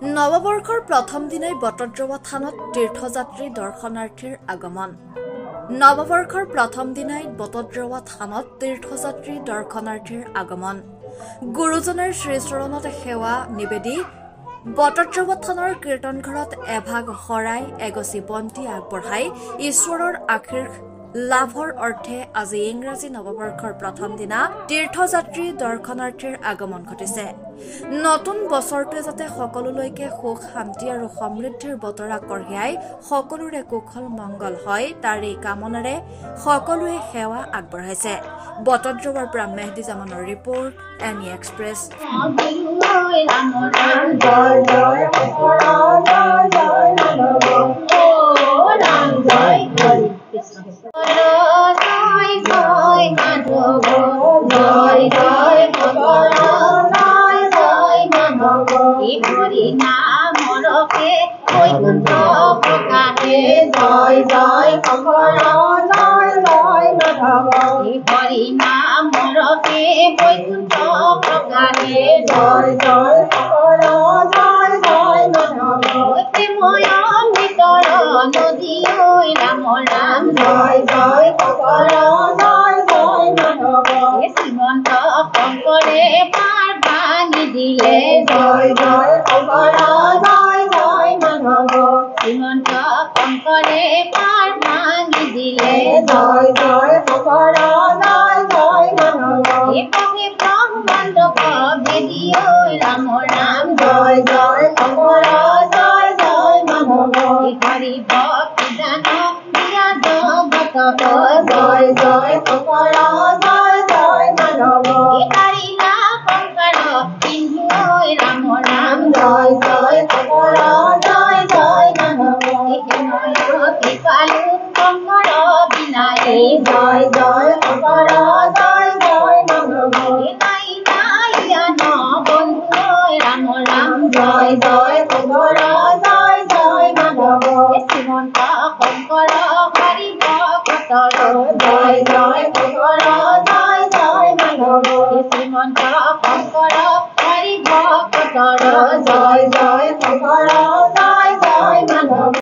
নৱবৰ্ষৰ প্ৰথম দিনাই বটদ্ৰৱা থানত তীৰ্থযাত্ৰী দৰ্শনাৰ্থীৰ আগমন। নৱবৰ্ষৰ প্ৰথম দিনাই বটদ্ৰৱা থানত তীৰ্থযাত্ৰী দৰ্শনাৰ্থীৰ আগমন। গুৰুজনাৰ শ্ৰীচৰণত সেৱা নিবেদি বটদ্ৰৱা থানৰ কীৰ্তন ঘৰত এভাগ শৰাই এগছি বন্তি আগবঢ়াই ঈশ্বৰৰ আশীৰ্বাদ লাভৰ অৰ্থে আজি ইংৰাজী নৱবৰ্ষৰ প্ৰথম দিনা তীৰ্থযাত্ৰী দৰ্শনাৰ্থীৰ আগমন ঘটিছে। নতুন বছৰটোৱে যাতে সকলোলৈকে সুখ শান্তি আৰু সমৃদ্ধিৰ বতৰা কঢ়িয়াই সকলোৰে কুশল মংগল হয় তাৰে কামনাৰে সকলোৱে সেৱা আগবঢ়াইছে। বটদ্ৰৱাৰ পৰা মেহদি জামানৰ ৰিপৰ্ট, এনি এক্সপ্ৰেছ। হরি নাম রকে বৈকুণ্ঠ প্রকাশে জয় জয় শঙ্কর জয় জয় মাধব। হরি নাম রকে বৈকুণ্ঠ প্রকাশে জয় জয় শঙ্কর জয় জয় মাধব। প্রেময় ভিতর নদী রাম রাম জয় জয় শঙ্কর জয় জয় মাধব। শ্রীমন্ত শঙ্করে পার ভাঙি দিলে জয় জয় শঙ্কর জয় জয় মাধব। শ্রীমন্ত শঙ্করে পার ভাঙি দিলে জয় জয় শঙ্কর জয় জয় মাধব। পথে ব্রহ্মাণ্ড বেদী রাম রাম জয় জয় শঙ্কর জয় জয় মাধব। হরি ভক্তি দান দিয়া জগত জয় জয় শঙ্কর জয় জয় মাধব। তারিলা শঙ্কর সিন্ধু রাম রাম জয় জয় শঙ্কর জয় জয় মাধব। কৃপালু শঙ্কর বিনায়ে জয় জয় শঙ্কর জয় জয় মাধব। নাই নাইয়ান বন্ধু রাম রাম জয় জয় শঙ্কর জয় জয় মাধব। শ্রীমন্ত শঙ্কর হরি ভক্তর জয় জয় শঙ্কর জয় জয় মাধব। শ্রীমন্ত শঙ্কর হরি ভক্তর জয় জয় শঙ্কর জয় জয় মাধব।